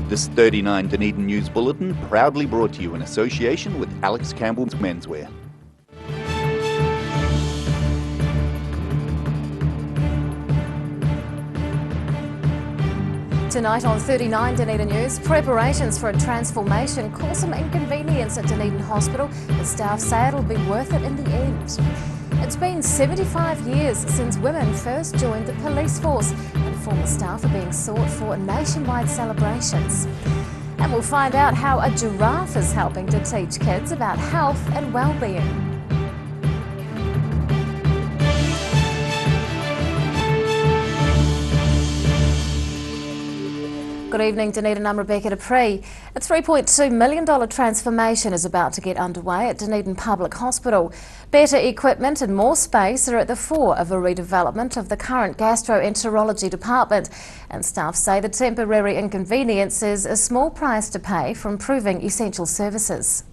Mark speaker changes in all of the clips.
Speaker 1: This 39 Dunedin News Bulletin proudly brought to you in association with Alex Campbell's Menswear.
Speaker 2: Tonight on 39 Dunedin News, preparations for a transformation cause some inconvenience at Dunedin Hospital, but staff say it'll be worth it in the end. It's been 75 years since women first joined the police force, and former staff are being sought for nationwide celebrations. And we'll find out how a giraffe is helping to teach kids about health and well-being. Good evening, Dunedin. I'm Rebecca Dupree. A $3.2 million transformation is about to get underway at Dunedin Public Hospital. Better equipment and more space are at the fore of a redevelopment of the current gastroenterology department, and staff say the temporary inconvenience is a small price to pay for improving essential services.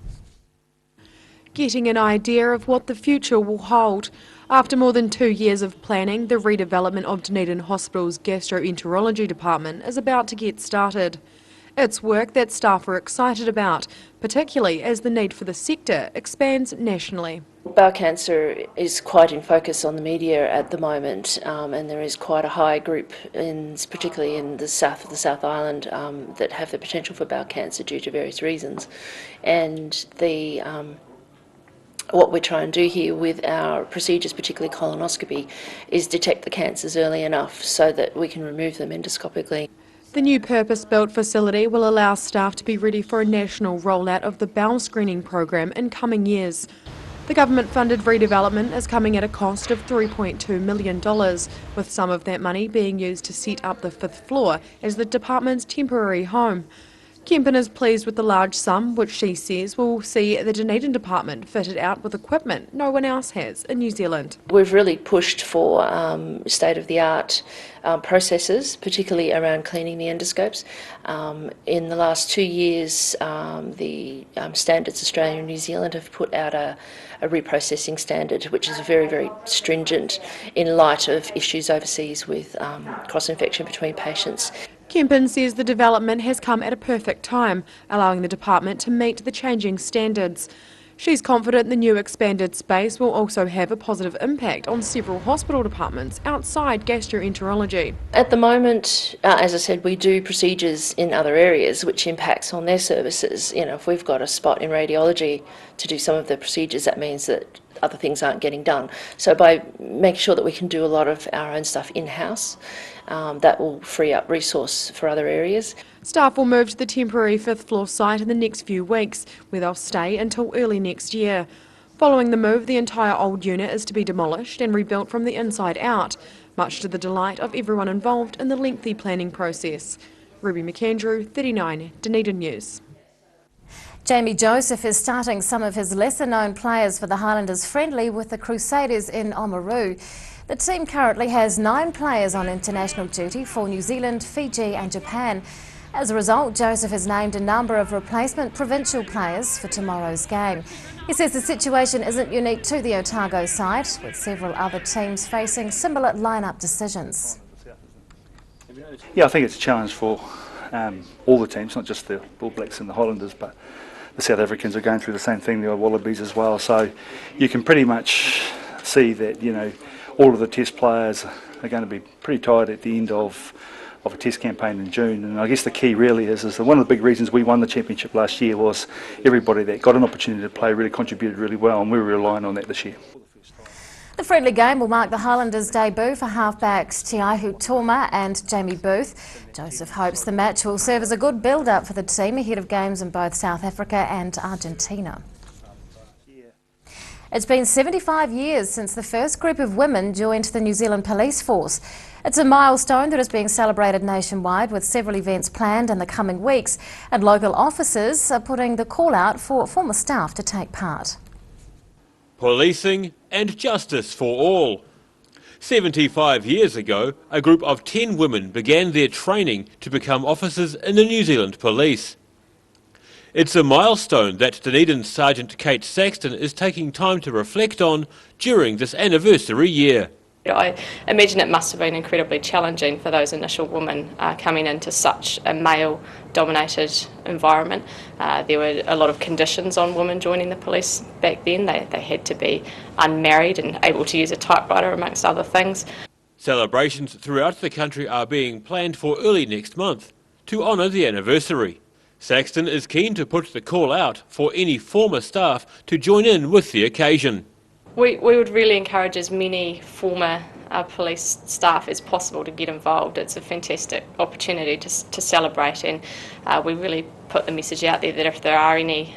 Speaker 3: Getting an idea of what the future will hold. After more than 2 years of planning, the redevelopment of Dunedin Hospital's gastroenterology department is about to get started. It's work that staff are excited about, particularly as the need for the sector expands nationally.
Speaker 4: Bowel cancer is quite in focus on the media at the moment, and there is quite a high group, particularly in the south of the South Island, that have the potential for bowel cancer due to various reasons. And what we're trying to do here with our procedures, particularly colonoscopy, is detect the cancers early enough so that we can remove them endoscopically.
Speaker 3: The new purpose-built facility will allow staff to be ready for a national rollout of the bowel screening program in coming years. The government-funded redevelopment is coming at a cost of $3.2 million, with some of that money being used to set up the 5th floor as the department's temporary home. Kempen is pleased with the large sum, which she says will see the Dunedin department fitted out with equipment no one else has in New Zealand.
Speaker 4: We've really pushed for state-of-the-art processes, particularly around cleaning the endoscopes. In the last 2 years, the Standards Australia and New Zealand have put out a reprocessing standard, which is very, very stringent in light of issues overseas with cross-infection between patients.
Speaker 3: Kempen says the development has come at a perfect time, allowing the department to meet the changing standards. She's confident the new expanded space will also have a positive impact on several hospital departments outside gastroenterology.
Speaker 4: At the moment, as I said, we do procedures in other areas which impacts on their services. You know, if we've got a spot in radiology to do some of the procedures, that means that other things aren't getting done. So by making sure that we can do a lot of our own stuff in-house, that will free up resource for other areas.
Speaker 3: Staff will move to the temporary 5th floor site in the next few weeks, where they'll stay until early next year. Following the move, the entire old unit is to be demolished and rebuilt from the inside out, much to the delight of everyone involved in the lengthy planning process. Ruby McAndrew, 39 Dunedin News.
Speaker 2: Jamie Joseph is starting some of his lesser-known players for the Highlanders friendly with the Crusaders in Oamaru. The team currently has 9 players on international duty for New Zealand, Fiji and Japan. As a result, Joseph has named a number of replacement provincial players for tomorrow's game. He says the situation isn't unique to the Otago side, with several other teams facing similar line-up decisions.
Speaker 5: Yeah, I think it's a challenge for all the teams, not just the All Blacks and the Highlanders, but the South Africans are going through the same thing, the old Wallabies as well. So you can pretty much see that, you know, all of the test players are going to be pretty tired at the end of a test campaign in June. And I guess the key really is that one of the big reasons we won the championship last year was everybody that got an opportunity to play really contributed really well, and we're relying on that this year.
Speaker 2: The friendly game will mark the Highlanders' debut for halfbacks Tiahu Toma and Jamie Booth. Joseph hopes the match will serve as a good build-up for the team ahead of games in both South Africa and Argentina. It's been 75 years since the first group of women joined the New Zealand Police Force. It's a milestone that is being celebrated nationwide, with several events planned in the coming weeks, and local officers are putting the call out for former staff to take part.
Speaker 6: Policing and justice for all. 75 years ago, a group of 10 women began their training to become officers in the New Zealand Police. It's a milestone that Dunedin Sergeant Kate Saxton is taking time to reflect on during this anniversary year.
Speaker 7: I imagine it must have been incredibly challenging for those initial women coming into such a male-dominated environment. There were a lot of conditions on women joining the police back then. They had to be unmarried and able to use a typewriter, amongst other things.
Speaker 6: Celebrations throughout the country are being planned for early next month to honour the anniversary. Saxton is keen to put the call out for any former staff to join in with the occasion.
Speaker 7: We would really encourage as many former police staff as possible to get involved. It's a fantastic opportunity to celebrate, and we really put the message out there that if there are any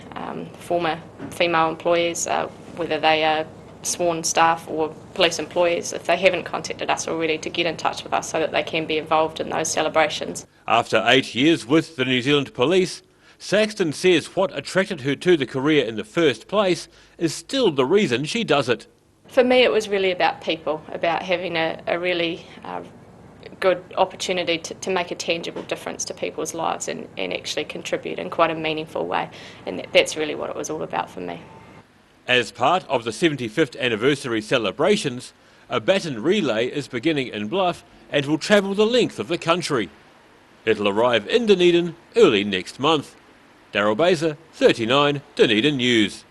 Speaker 7: former female employees, whether they are sworn staff or police employees, if they haven't contacted us already, to get in touch with us so that they can be involved in those celebrations.
Speaker 6: After 8 years with the New Zealand Police, Saxton says what attracted her to the career in the first place is still the reason she does it.
Speaker 7: For me, it was really about people, about having a really good opportunity to make a tangible difference to people's lives and actually contribute in quite a meaningful way, and that's really what it was all about for me.
Speaker 6: As part of the 75th anniversary celebrations, a baton relay is beginning in Bluff and will travel the length of the country. It'll arrive in Dunedin early next month. Daryl Baser, 39 Dunedin News.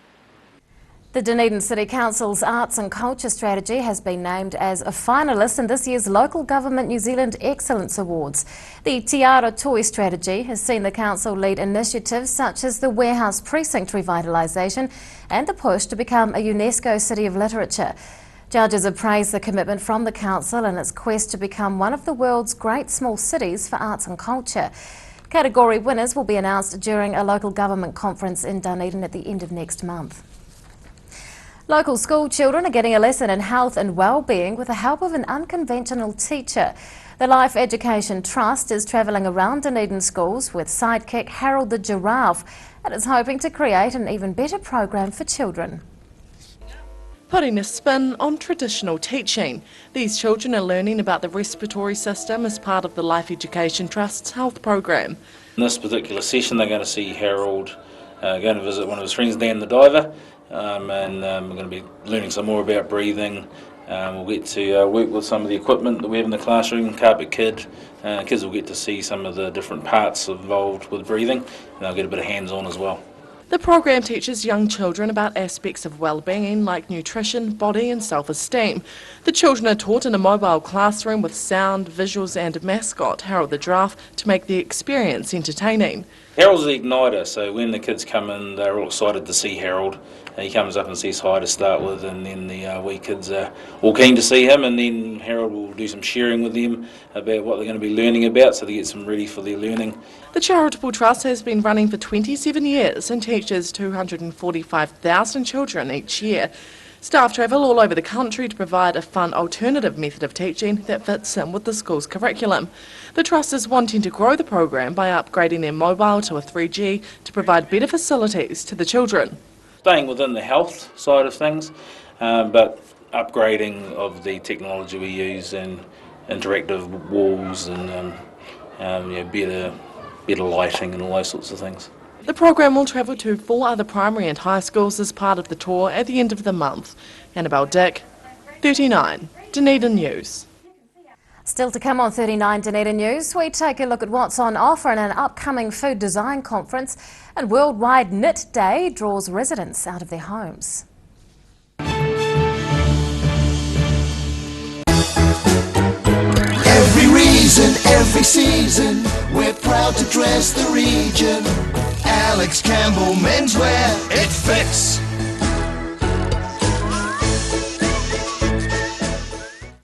Speaker 2: The Dunedin City Council's Arts and Culture Strategy has been named as a finalist in this year's Local Government New Zealand Excellence Awards. The Tiara Toy Strategy has seen the council lead initiatives such as the Warehouse Precinct revitalisation and the push to become a UNESCO City of Literature. Judges have praised the commitment from the council in its quest to become one of the world's great small cities for arts and culture. Category winners will be announced during a local government conference in Dunedin at the end of next month. Local school children are getting a lesson in health and well-being with the help of an unconventional teacher. The Life Education Trust is travelling around Dunedin schools with sidekick Harold the Giraffe and is hoping to create an even better program for children.
Speaker 8: Putting a spin on traditional teaching. These children are learning about the respiratory system as part of the Life Education Trust's health program.
Speaker 9: In this particular session they're going to see Harold going to visit one of his friends, Dan the Diver, and we're going to be learning some more about breathing. We'll get to work with some of the equipment that we have in the classroom, Carpet Kid. Kids will get to see some of the different parts involved with breathing, and they'll get a bit of hands-on as well.
Speaker 8: The program teaches young children about aspects of well-being like nutrition, body and self-esteem. The children are taught in a mobile classroom with sound, visuals and a mascot, Harold the Giraffe, to make the experience entertaining.
Speaker 9: Harold's the igniter, so when the kids come in they're all excited to see Harold. He comes up and says hi to start with, and then the wee kids are all keen to see him, and then Harold will do some sharing with them about what they're going to be learning about so they get them ready for their learning.
Speaker 8: The charitable trust has been running for 27 years and teaches 245,000 children each year. Staff travel all over the country to provide a fun alternative method of teaching that fits in with the school's curriculum. The trust is wanting to grow the program by upgrading their mobile to a 3G to provide better facilities to the children.
Speaker 9: Staying within the health side of things, but upgrading of the technology we use and interactive walls and better lighting and all those sorts of things.
Speaker 8: The program will travel to 4 other primary and high schools as part of the tour at the end of the month. Annabelle Dick, 39 Dunedin News.
Speaker 2: Still to come on 39 Dunedin News, we take a look at what's on offer in an upcoming food design conference, and Worldwide Knit Day draws residents out of their homes.
Speaker 10: Every reason, every season, we're proud to dress the region. Alex Campbell Menswear, it fits.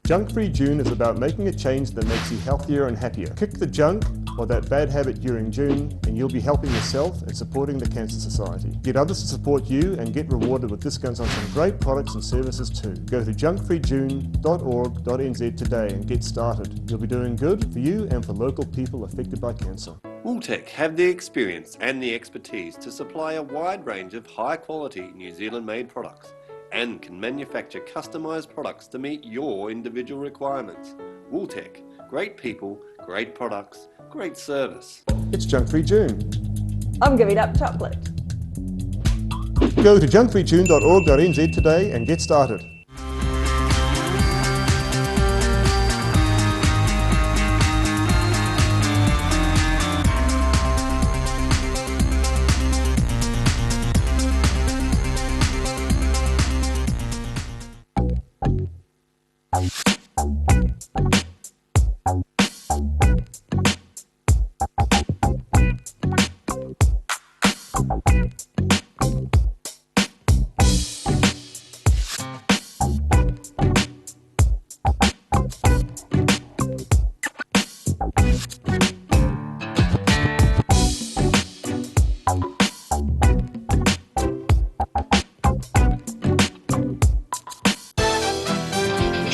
Speaker 11: Junk-free June is about making a change that makes you healthier and happier. Kick the junk or that bad habit during June and you'll be helping yourself and supporting the Cancer Society. Get others to support you and get rewarded with discounts on some great products and services too. Go to junkfreejune.org.nz today and get started. You'll be doing good for you and for local people affected by cancer.
Speaker 12: Wooltech have the experience and the expertise to supply a wide range of high-quality New Zealand-made products and can manufacture customised products to meet your individual requirements. Wooltech, great people, great products, great service.
Speaker 11: It's Junk-Free June.
Speaker 13: I'm giving up chocolate.
Speaker 11: Go to junkfreejune.org.nz today and get started.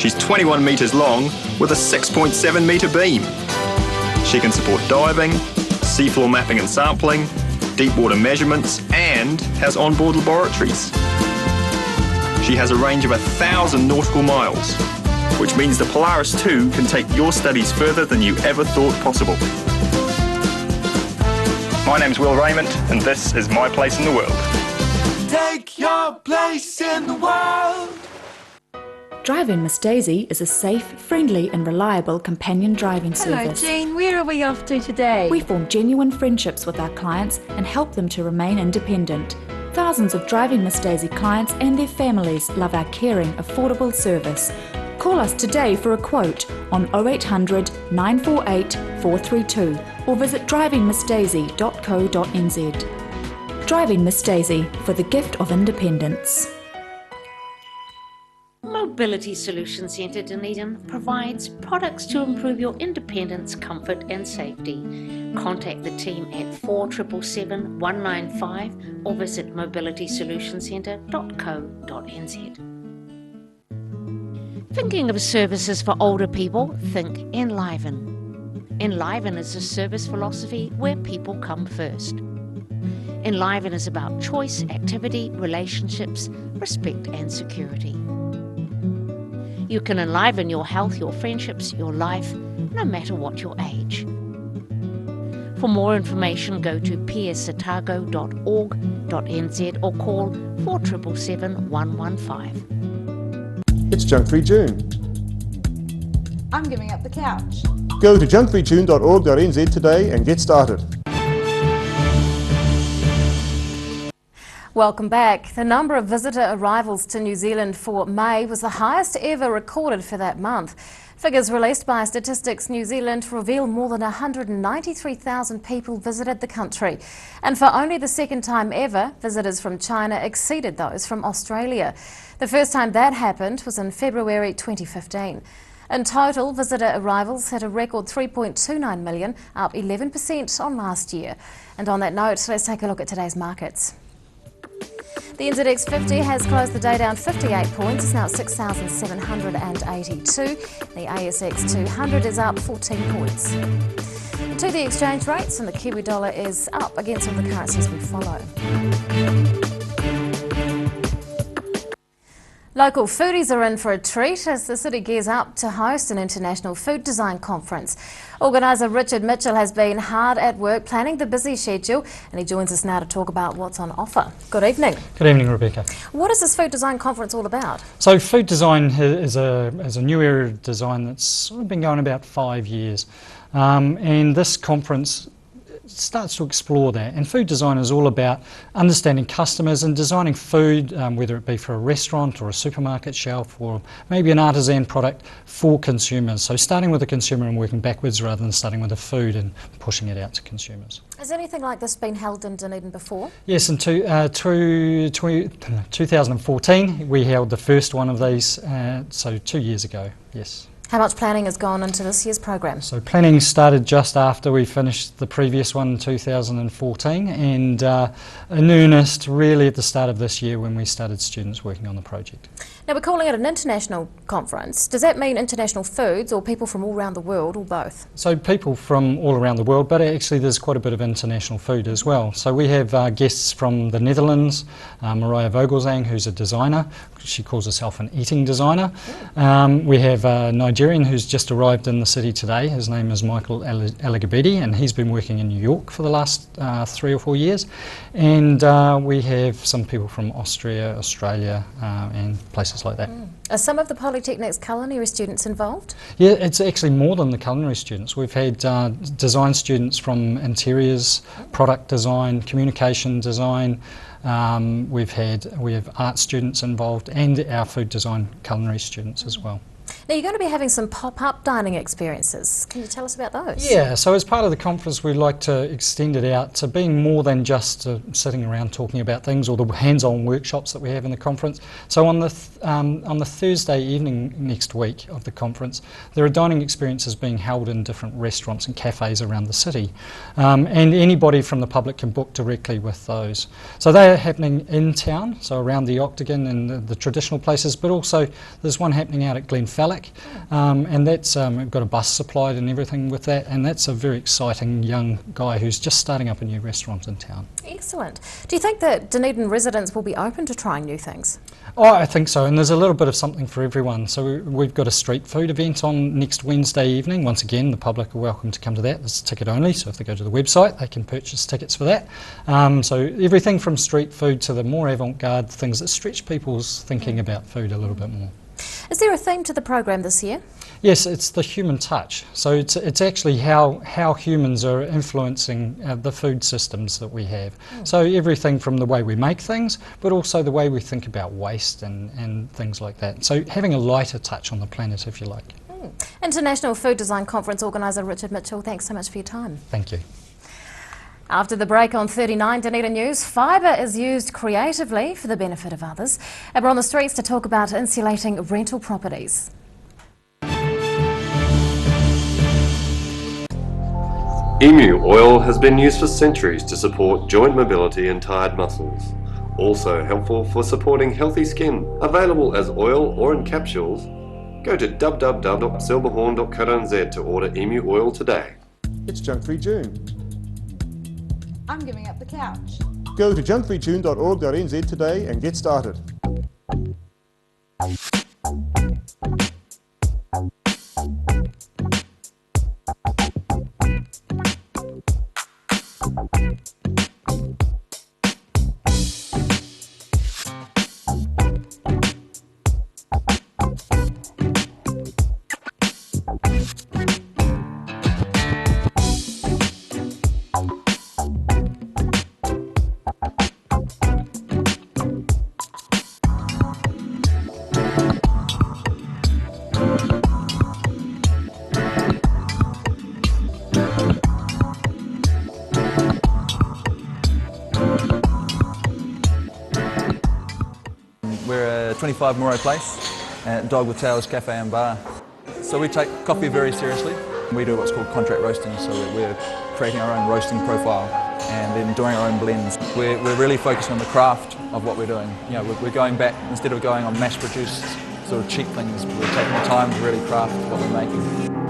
Speaker 14: She's 21 metres long with a 6.7 metre beam. She can support diving, seafloor mapping and sampling, deep water measurements, and has onboard laboratories. She has a range of 1,000 nautical miles, which means the Polaris 2 can take your studies further than you ever thought possible. My name's Will Raymond, and this is My Place in the World.
Speaker 10: Take your place in the world.
Speaker 15: Driving Miss Daisy is a safe, friendly and reliable companion driving service.
Speaker 16: Hello Jean, where are we off to today?
Speaker 15: We form genuine friendships with our clients and help them to remain independent. Thousands of Driving Miss Daisy clients and their families love our caring, affordable service. Call us today for a quote on 0800 948 432 or visit drivingmissdaisy.co.nz. Driving Miss Daisy, for the gift of independence.
Speaker 17: Mobility Solution Centre Dunedin provides products to improve your independence, comfort and safety. Contact the team at 4777 195 or visit mobilitysolutioncentre.co.nz. Thinking of services for older people? Think Enliven. Enliven is a service philosophy where people come first. Enliven is about choice, activity, relationships, respect and security. You can enliven your health, your friendships, your life, no matter what your age. For more information, go to piersatago.org.nz or call 4777 115.
Speaker 11: It's Junk-Free June.
Speaker 13: I'm giving up the couch.
Speaker 11: Go to junkfreejune.org.nz today and get started.
Speaker 2: Welcome back. The number of visitor arrivals to New Zealand for May was the highest ever recorded for that month. Figures released by Statistics New Zealand reveal more than 193,000 people visited the country. And for only the second time ever, visitors from China exceeded those from Australia. The first time that happened was in February 2015. In total, visitor arrivals hit a record 3.29 million, up 11% on last year. And on that note, let's take a look at today's markets. The NZX 50 has closed the day down 58 points. It's now at 6,782. The ASX 200 is up 14 points. To the exchange rates, and the Kiwi dollar is up against all the currencies we follow. Local foodies are in for a treat as the city gears up to host an international food design conference. Organiser Richard Mitchell has been hard at work planning the busy schedule, and he joins us now to talk about what's on offer. Good evening.
Speaker 18: Good evening, Rebecca.
Speaker 2: What is this food design conference all about?
Speaker 18: So food design is a new area of design that's sort of been going about 5 years. And this conference starts to explore that, and food design is all about understanding customers and designing food, whether it be for a restaurant or a supermarket shelf or maybe an artisan product for consumers. So starting with the consumer and working backwards rather than starting with the food and pushing it out to consumers.
Speaker 2: Has anything like this been held in Dunedin before?
Speaker 18: Yes, in 2014 we held the first one of these, so 2 years ago, yes.
Speaker 2: How much planning has gone into this year's program?
Speaker 18: So planning started just after we finished the previous one in 2014, and in earnest really at the start of this year when we started students working on the project.
Speaker 2: Now we're calling it an international conference. Does that mean international foods or people from all around the world or both?
Speaker 18: So people from all around the world, but actually there's quite a bit of international food as well. So we have guests from the Netherlands, Mariah Vogelzang, who's a designer. She calls herself an eating designer. We have a Nigerian who's just arrived in the city today. His name is Michael Alagabedi, and he's been working in New York for the last 3 or 4 years. And we have some people from Austria, Australia, and places like that.
Speaker 2: Are some of the Polytechnic's culinary students involved?
Speaker 18: Yeah, it's actually more than the culinary students. We've had design students from interiors, product design, communication design. We have art students involved and our food design culinary students as well.
Speaker 2: Now you're going to be having some pop-up dining experiences. Can you tell us about those?
Speaker 18: Yeah, so as part of the conference we'd like to extend it out to being more than just sitting around talking about things or the hands-on workshops that we have in the conference. So on the Thursday evening next week of the conference, there are dining experiences being held in different restaurants and cafes around the city. And anybody from the public can book directly with those. So they are happening in town, so around the Octagon and the traditional places, but also there's one happening out at Glenfalloch public, and that's got a bus supplied and everything with that, and that's a very exciting young guy who's just starting up a new restaurant in town.
Speaker 2: Excellent. Do you think that Dunedin residents will be open to trying new things?
Speaker 18: Oh, I think so, and there's a little bit of something for everyone. So we've got a street food event on next Wednesday evening. Once again, the public are welcome to come to that. It's ticket only, so if they go to the website, they can purchase tickets for that. So everything from street food to the more avant-garde things that stretch people's thinking about food a little bit more.
Speaker 2: Is there a theme to the program this year?
Speaker 18: Yes, it's the human touch. So it's actually how humans are influencing the food systems that we have. So everything from the way we make things, but also the way we think about waste and things like that. So having a lighter touch on the planet, if you like.
Speaker 2: International Food Design Conference organiser Richard Mitchell, thanks so much for your time.
Speaker 18: Thank you.
Speaker 2: After the break on 39 Dunedin News, fibre is used creatively for the benefit of others. And we're on the streets to talk about insulating rental properties.
Speaker 12: Emu oil has been used for centuries to support joint mobility and tired muscles. Also helpful for supporting healthy skin. Available as oil or in capsules. Go to www.silverhorn.co.nz to order emu oil today.
Speaker 11: It's Junk-Free June.
Speaker 13: I'm giving up the couch.
Speaker 11: Go to junkfreejune.org.nz today and get started.
Speaker 19: We're at 25 Moray Place at Dog with Tails Cafe and Bar. So we take coffee very seriously. We do what's called contract roasting, so we're creating our own roasting profile and then doing our own blends. We're really focusing on the craft of what we're doing. You know, we're going back, instead of going on mass-produced sort of cheap things, we're taking the time to really craft what we're making.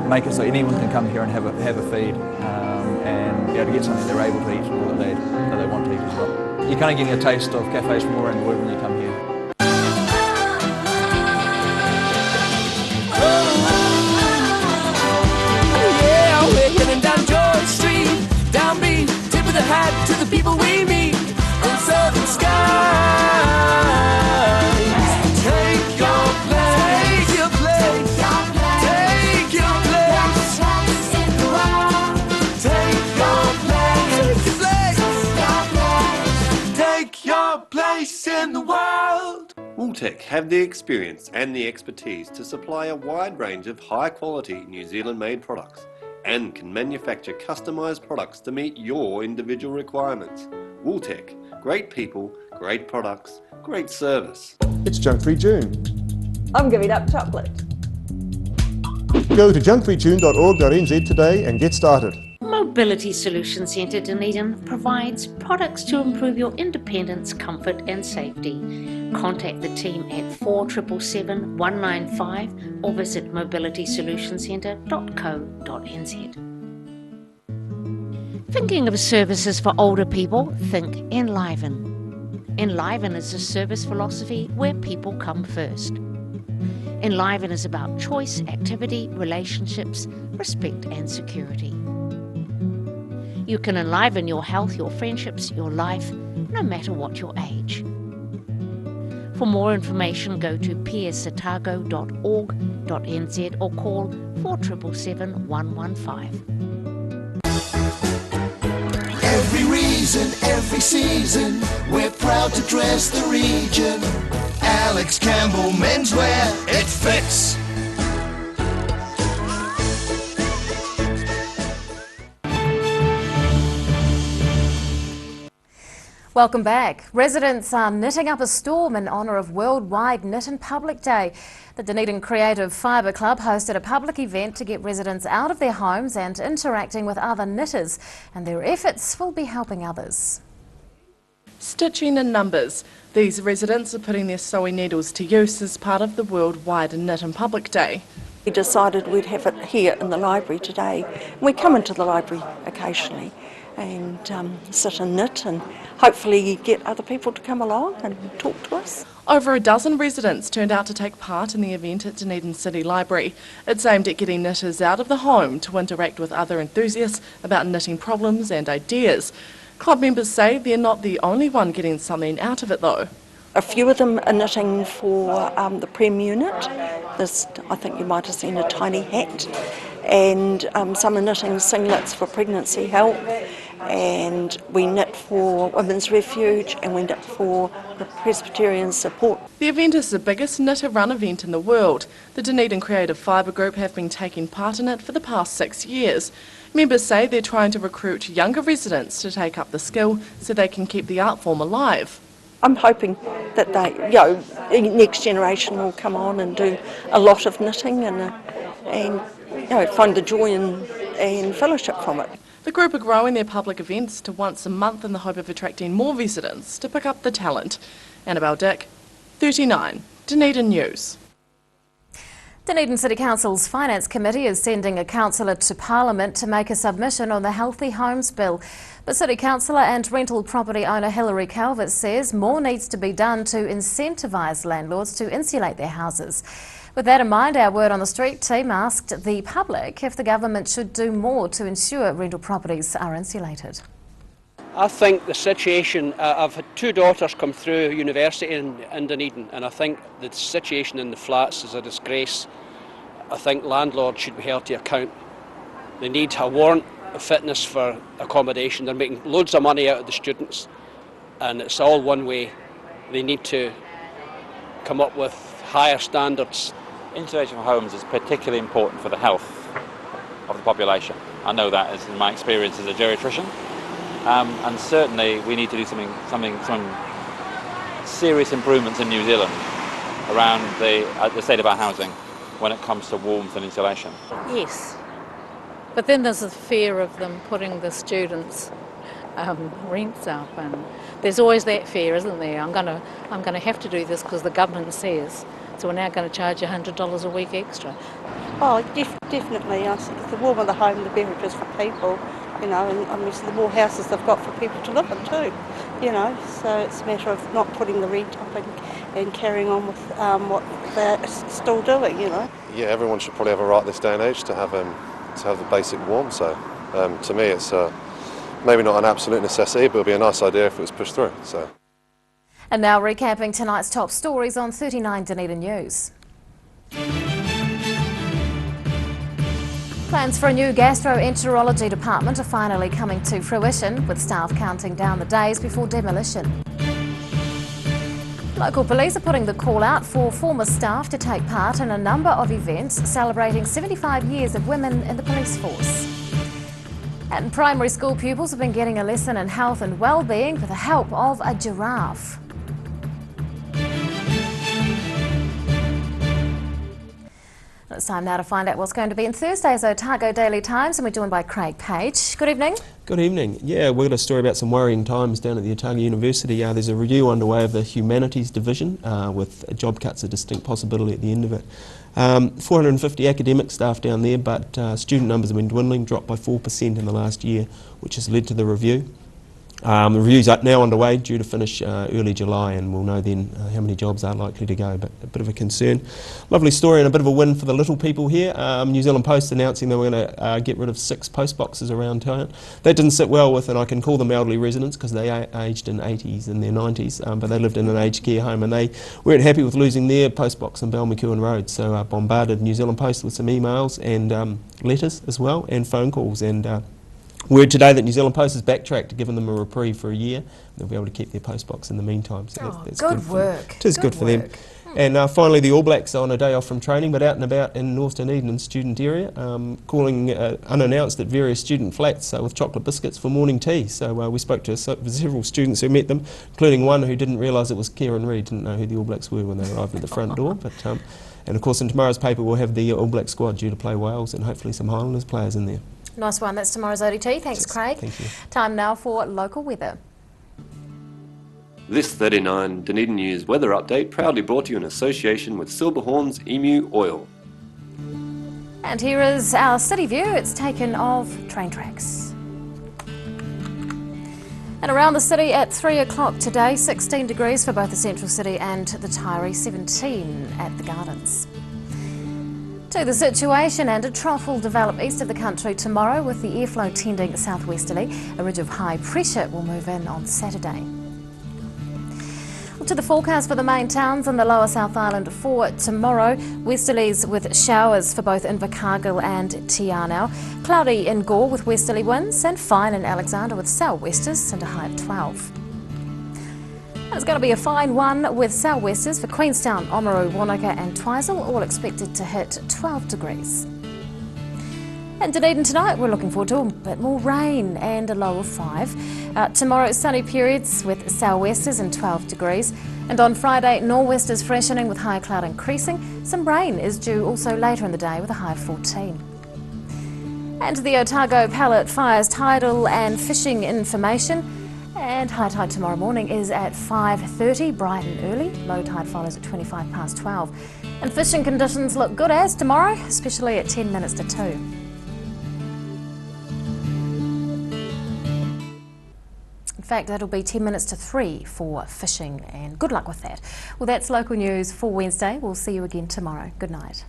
Speaker 19: Make it so anyone can come here and have a feed and be able to get something they're able to eat or that they want to eat as well. You're kind of getting a taste of cafes from all around the world when you come here.
Speaker 10: To the people we meet on southern skies. Take your place, take your place, take your place in the world. Take your place, take your place in the world.
Speaker 12: Wooltech have the experience and the expertise to supply a wide range of high-quality New Zealand-made products and can manufacture customised products to meet your individual requirements. Wooltech, great people, great products, great service.
Speaker 11: It's Junk-Free June.
Speaker 13: I'm giving up chocolate.
Speaker 11: Go to junkfreejune.org.nz today and get started.
Speaker 17: Mobility Solution Centre Dunedin provides products to improve your independence, comfort and safety. Contact the team at 4777 195 or visit mobilitysolutioncentre.co.nz. Thinking of services for older people? Think Enliven. Enliven is a service philosophy where people come first. Enliven is about choice, activity, relationships, respect and security. You can enliven your health, your friendships, your life, no matter what your age. For more information, go to piersatago.org.nz or call 4777 115.
Speaker 10: Every reason, every season, we're proud to dress the region. Alex Campbell Menswear, it fits.
Speaker 2: Welcome back. Residents are knitting up a storm in honour of Worldwide Knit in Public Day. The Dunedin Creative Fibre Club hosted a public event to get residents out of their homes and interacting with other knitters, and their efforts will be helping others.
Speaker 8: stitching in numbers. These residents are putting their sewing needles to use as part of the Worldwide Knit in Public Day.
Speaker 20: We decided we'd have it here in the library today. We come into the library occasionally and sit and knit and hopefully get other people to come along and talk to us.
Speaker 8: Over a dozen residents turned out to take part in the event at Dunedin City Library. It's aimed at getting knitters out of the home to interact with other enthusiasts about knitting problems and ideas. Club members say they're not the only one getting something out of it though.
Speaker 20: A few of them are knitting for the Prem unit. There's, I think you might have seen a tiny hat. And some are knitting singlets for pregnancy help. And we knit for Women's Refuge and we knit for the Presbyterian Support.
Speaker 8: The event is the biggest knitter run event in the world. The Dunedin Creative Fibre Group have been taking part in it for the past 6 years. Members say they're trying to recruit younger residents to take up the skill so they can keep the art form alive.
Speaker 20: I'm hoping that next generation will come on and do a lot of knitting and find the joy and fellowship from it.
Speaker 8: The group are growing their public events to once a month in the hope of attracting more residents to pick up the talent. Annabelle Dick, 39, Dunedin News.
Speaker 2: Dunedin City Council's Finance Committee is sending a councillor to Parliament to make a submission on the Healthy Homes Bill. But City Councillor and rental property owner Hilary Calvert says more needs to be done to incentivise landlords to insulate their houses. With that in mind, our Word on the Street team asked the public if the government should do more to ensure rental properties are insulated.
Speaker 21: I think the situation, I've had 2 daughters come through university in Dunedin, and I think the situation in the flats is a disgrace. I think landlords should be held to account. They need a warrant of fitness for accommodation. They're making loads of money out of the students, and it's all one way. They need to come up with higher standards.
Speaker 22: Insulation of homes is particularly important for the health of the population. I know that as in my experience as a geriatrician. And certainly we need to do some serious improvements in New Zealand around the state of our housing when it comes to warmth and insulation.
Speaker 23: Yes, but then there's the fear of them putting the students' rents up, and there's always that fear, isn't there? I'm going to have to do this because the government says. So we're now going to charge $100 a week extra.
Speaker 24: Oh, definitely. I think the warmer the home, the better it is for people. You know, and obviously the more houses they've got for people to live in too. You know, so it's a matter of not putting the rent up and carrying on with what they're still doing. You know.
Speaker 25: Yeah, everyone should probably have a right this day and age to have the basic warmth. So to me, it's maybe not an absolute necessity, but it'd be a nice idea if it was pushed through. So.
Speaker 2: And now recapping tonight's top stories on 39 Dunedin News. Plans for a new gastroenterology department are finally coming to fruition, with staff counting down the days before demolition. Local police are putting the call out for former staff to take part in a number of events celebrating 75 years of women in the police force. And primary school pupils have been getting a lesson in health and well-being with the help of a giraffe. It's time now to find out what's going to be in Thursday's Otago Daily Times, and we're joined by Craig Page. Good evening.
Speaker 26: Good evening. Yeah, we've got a story about some worrying times down at the Otago University. There's a review underway of the Humanities Division with job cuts a distinct possibility at the end of it. 450 academic staff down there, but student numbers have been dwindling, dropped by 4% in the last year, which has led to the review. The review's now underway, due to finish early July, and we'll know then how many jobs are likely to go, but a bit of a concern. Lovely story and a bit of a win for the little people here. New Zealand Post announcing they were going to get rid of 6 post boxes around town. That didn't sit well with, and I can call them elderly residents because they aged in 80s and their 90s, but they lived in an aged care home, and they weren't happy with losing their post box in Balmacewen Road, so bombarded New Zealand Post with some emails and letters as well, and phone calls, and word today that New Zealand Post has backtracked, given them a reprieve for a year. They'll be able to keep their post box in the meantime. So that's
Speaker 2: good work.
Speaker 26: It is good for them. And finally, the All Blacks are on a day off from training, but out and about in North Dunedin and student area, calling unannounced at various student flats with chocolate biscuits for morning tea. So we spoke to several students who met them, including one who didn't realise it was Kieran Reid, didn't know who the All Blacks were when they arrived at the front door. But and of course, in tomorrow's paper, we'll have the All Black squad due to play Wales, and hopefully some Highlanders players in there.
Speaker 2: Nice one. That's tomorrow's ODT. Thanks, Craig.
Speaker 26: Thank you.
Speaker 2: Time now for local weather.
Speaker 12: This 39 Dunedin News weather update proudly brought to you in association with Silverhorn's Emu Oil.
Speaker 2: And here is our city view. It's taken of train tracks. And around the city at 3 o'clock today, 16 degrees for both the central city and the Taieri, 17 at the Gardens. To the situation, and a trough will develop east of the country tomorrow with the airflow tending southwesterly. A ridge of high pressure will move in on Saturday. To the forecast for the main towns in the lower South Island for tomorrow. Westerlies with showers for both Invercargill and Te Anau. Cloudy in Gore with westerly winds, and fine in Alexander with sou'westers and a high of 12. It's going to be a fine one with sou'westers for Queenstown, Oamaru, Wanaka and Twizel, all expected to hit 12 degrees. And Dunedin tonight, we're looking forward to a bit more rain and a low of 5. Tomorrow, sunny periods with sou'westers and 12 degrees. And on Friday, nor'westers freshening with high cloud increasing. Some rain is due also later in the day with a high of 14. And the Otago Pallet fires tidal and fishing information. And high tide tomorrow morning is at 5:30, bright and early. Low tide follows at 25 past 12. And fishing conditions look good as tomorrow, especially at 10 minutes to 2. In fact, that'll be 10 minutes to 3 for fishing, and good luck with that. Well, that's local news for Wednesday. We'll see you again tomorrow. Good night.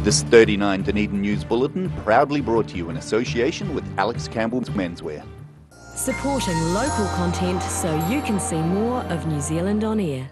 Speaker 1: This 39 Dunedin News Bulletin proudly brought to you in association with Alex Campbell's Menswear.
Speaker 3: Supporting local content so you can see more of New Zealand on air.